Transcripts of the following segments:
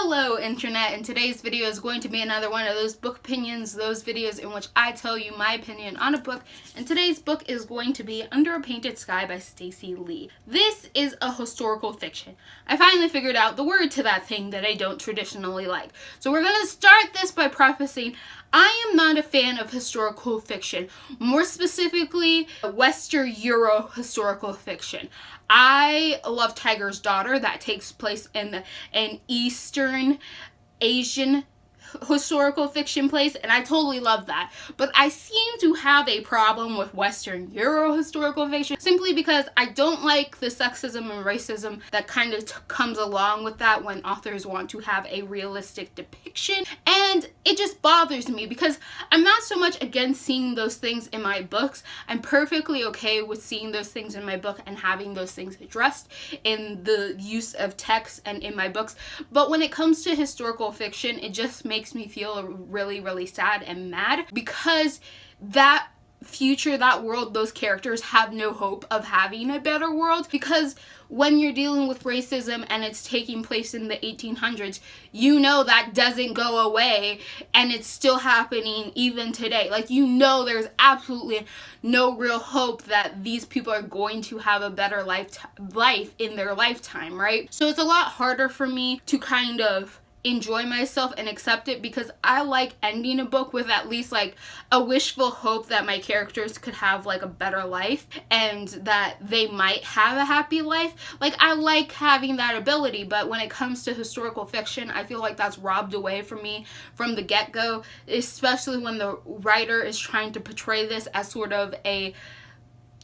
Hello Internet, and today's video is going to be another one of those book opinions, those videos in which I tell you my opinion on a book, and today's book is going to be Under a Painted Sky by Stacy Lee. This is a historical fiction. I finally figured out the word to that thing that I don't traditionally like. So we're going to start this by prefacing, I am not a fan of historical fiction, more specifically Western Euro historical fiction. I love Tiger's Daughter, that takes place in an Eastern Asian historical fiction place, and I totally love that. But I seem to have a problem with Western Euro historical fiction simply because I don't like the sexism and racism that kind of comes along with that when authors want to have a realistic depiction, and it just bothers me because I'm not so much against seeing those things in my books. I'm perfectly okay with seeing those things in my book and having those things addressed in the use of text and in my books, but when it comes to historical fiction, it just makes me feel really sad and mad because that future, that world, those characters have no hope of having a better world, because when you're dealing with racism and it's taking place in the 1800s, you know that doesn't go away and it's still happening even today. Like, you know, there's absolutely no real hope that these people are going to have a better life in their lifetime, right? So it's a lot harder for me to kind of enjoy myself and accept it, because I like ending a book with at least like a wishful hope that my characters could have like a better life and that they might have a happy life. Like, I like having that ability, but when it comes to historical fiction, I feel like that's robbed away from me from the get-go, especially when the writer is trying to portray this as sort of a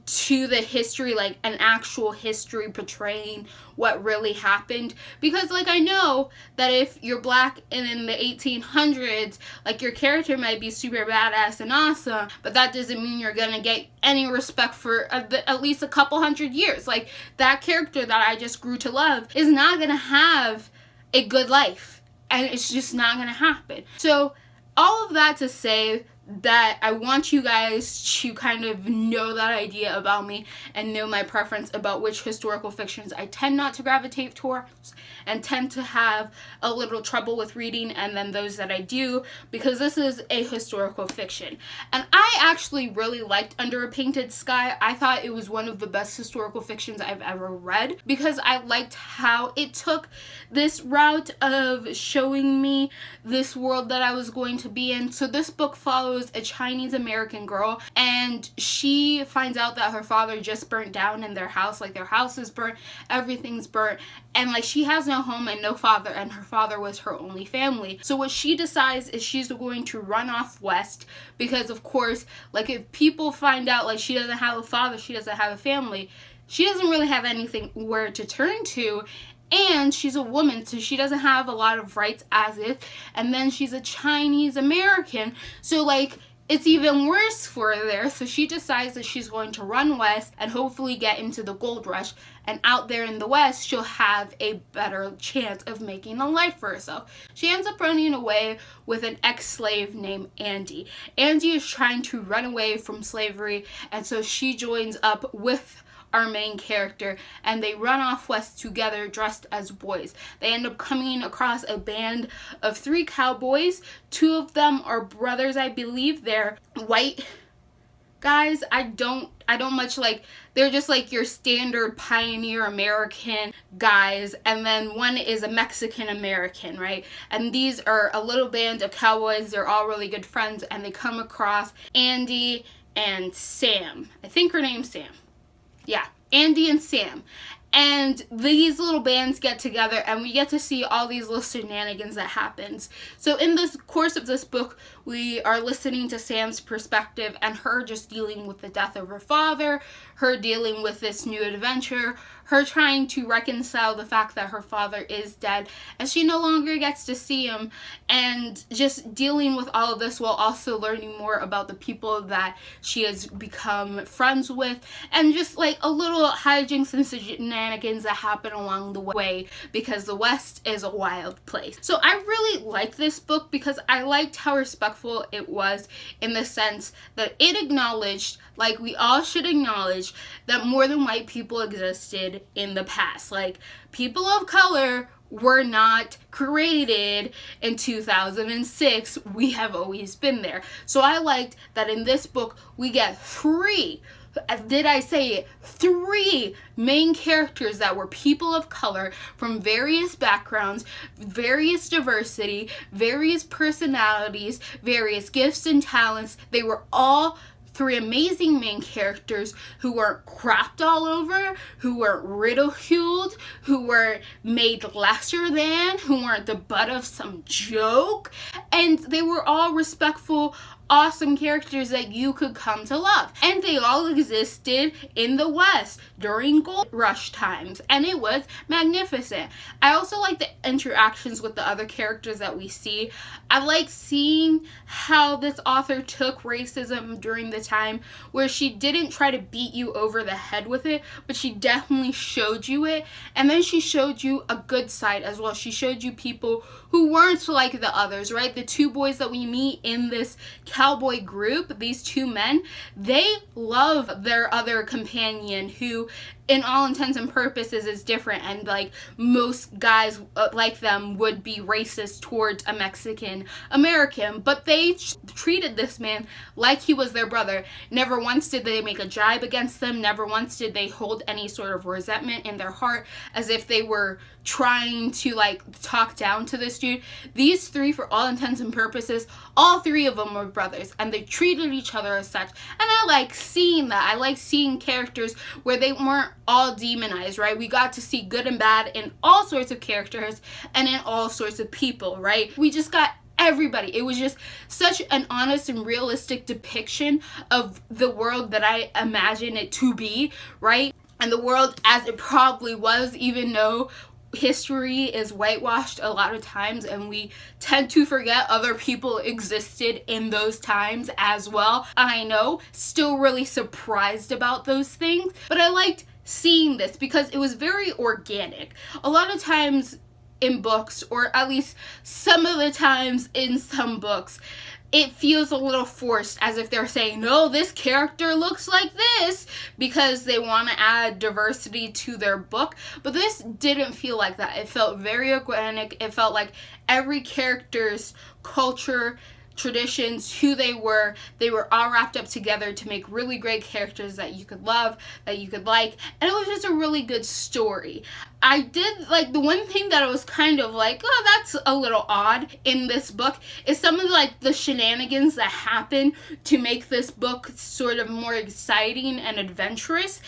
to the history, like an actual history portraying what really happened. Because like, I know that if you're black and in the 1800s, like, your character might be super badass and awesome, but that doesn't mean you're gonna get any respect for at least a couple hundred years. Like, that character that I just grew to love is not gonna have a good life, and it's just not gonna happen. So all of that to say that I want you guys to kind of know that idea about me and know my preference about which historical fictions I tend not to gravitate towards and tend to have a little trouble with reading, and then those that I do, because this is a historical fiction. And I actually really liked Under a Painted Sky. I thought it was one of the best historical fictions I've ever read, because I liked how it took this route of showing me this world that I was going to be in. So this book follows a Chinese American girl, and she finds out that her father just burnt down in their house. Like, their house is burnt, everything's burnt, and like, she has no home and no father, and her father was her only family. So what she decides is she's going to run off west, because of course, like, if people find out like she doesn't have a father, she doesn't have a family, she doesn't really have anything where to turn to. And she's a woman, so she doesn't have a lot of rights as if, and then she's a Chinese American, so like, it's even worse for her there. So she decides that she's going to run west and hopefully get into the gold rush, and out there in the west she'll have a better chance of making a life for herself. She ends up running away with an ex-slave named Andy. Andy is trying to run away from slavery, and so she joins up with our main character, and they run off west together dressed as boys. They end up coming across a band of 3 cowboys. 2 of them are brothers, I believe. They're white guys. I don't much like, they're just like your standard pioneer American guys, and then one is a Mexican American, right? And these are a little band of cowboys. They're all really good friends, and they come across Andy and Sam. I think her name's Sam. Yeah, Andy and Sam. And these little bands get together, and we get to see all these little shenanigans that happens. So in the course of this book, we are listening to Sam's perspective and her just dealing with the death of her father, her dealing with this new adventure, her trying to reconcile the fact that her father is dead and she no longer gets to see him, and just dealing with all of this while also learning more about the people that she has become friends with, and just like a little hijinks and shenanigans that happen along the way, because the West is a wild place. So I really like this book because I liked how respectful it was, in the sense that it acknowledged, like we all should acknowledge, that more than white people existed in the past. Like, people of color were not created in 2006. We have always been there. So I liked that in this book we get three main characters that were people of color from various backgrounds, various diversity, various personalities, various gifts and talents. They were all three amazing main characters who weren't crapped all over, who weren't ridiculed, who were made lesser than, who weren't the butt of some joke, and they were all respectful, awesome characters that you could come to love. And they all existed in the West during gold rush times, and it was magnificent. I also like the interactions with the other characters that we see. I like seeing how this author took racism during the time where she didn't try to beat you over the head with it, but she definitely showed you it, and then she showed you a good side as well. She showed you people who weren't like the others, right? The two boys that we meet in this cowboy group, these two men, they love their other companion who in all intents and purposes is different, and like most guys like them would be racist towards a Mexican American, but they treated this man like he was their brother. Never once did they make a jibe against them. Never once did they hold any sort of resentment in their heart as if they were trying to like talk down to this dude. These three, for all intents and purposes, all three of them were brothers, and they treated each other as such. And I like seeing that. I like seeing characters where they weren't all demonized, right? We got to see good and bad in all sorts of characters and in all sorts of people, right? We just got everybody. It was just such an honest and realistic depiction of the world that I imagine it to be, right? And the world as it probably was, even though history is whitewashed a lot of times and we tend to forget other people existed in those times as well. I know, still really surprised about those things, but I liked seeing this because it was very organic. A lot of times in books, or at least some of the times in some books, it feels a little forced, as if they're saying, no, this character looks like this, because they want to add diversity to their book. But this didn't feel like that. It felt very organic. It felt like every character's culture, traditions, who they were all wrapped up together to make really great characters that you could love, that you could like, and it was just a really good story. I did like the one thing that I was kind of like, oh, that's a little odd in this book is some of like the shenanigans that happen to make this book sort of more exciting and adventurous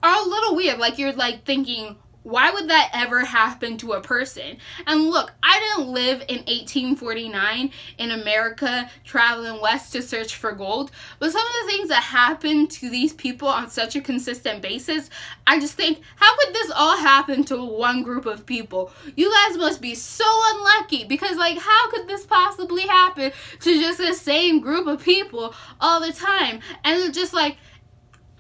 are a little weird. Like you're like thinking, why would that ever happen to a person? And look, I didn't live in 1849 in America traveling west to search for gold, but some of the things that happen to these people on such a consistent basis, I just think, how could this all happen to one group of people? You guys must be so unlucky, because like, how could this possibly happen to just the same group of people all the time? And it's just like,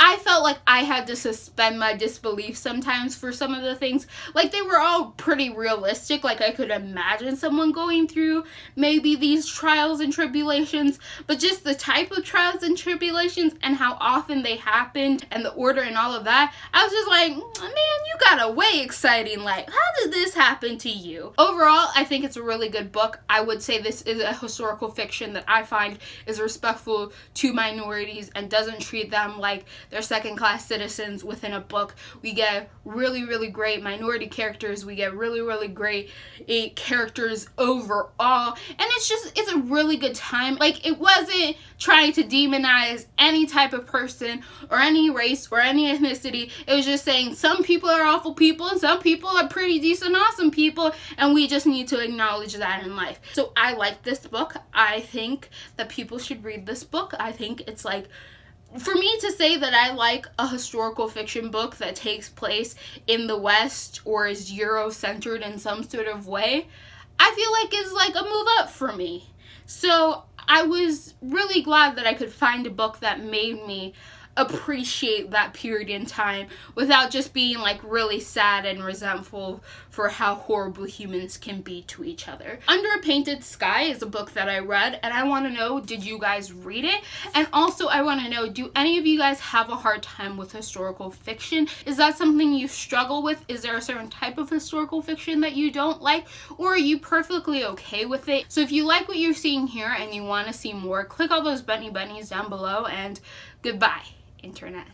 I felt like I had to suspend my disbelief sometimes for some of the things. Like, they were all pretty realistic. Like, I could imagine someone going through maybe these trials and tribulations, but just the type of trials and tribulations and how often they happened and the order and all of that, I was just like, man, you got a way exciting. Like, how did this happen to you? Overall, I think it's a really good book. I would say this is a historical fiction that I find is respectful to minorities and doesn't treat them like they're second-class citizens within a book. We get really, really great minority characters. We get really, really great characters overall. And it's a really good time. Like, it wasn't trying to demonize any type of person or any race or any ethnicity. It was just saying some people are awful people and some people are pretty decent, awesome people, and we just need to acknowledge that in life. So I like this book. I think that people should read this book. I think it's like, for me to say that I like a historical fiction book that takes place in the West or is Euro-centered in some sort of way, I feel like is like a move up for me. So I was really glad that I could find a book that made me appreciate that period in time without just being like really sad and resentful for how horrible humans can be to each other. Under a Painted Sky is a book that I read, and I want to know, did you guys read it? And also I want to know, do any of you guys have a hard time with historical fiction? Is that something you struggle with? Is there a certain type of historical fiction that you don't like, or are you perfectly okay with it? So if you like what you're seeing here and you want to see more, click all those bunnies down below, and goodbye, internet.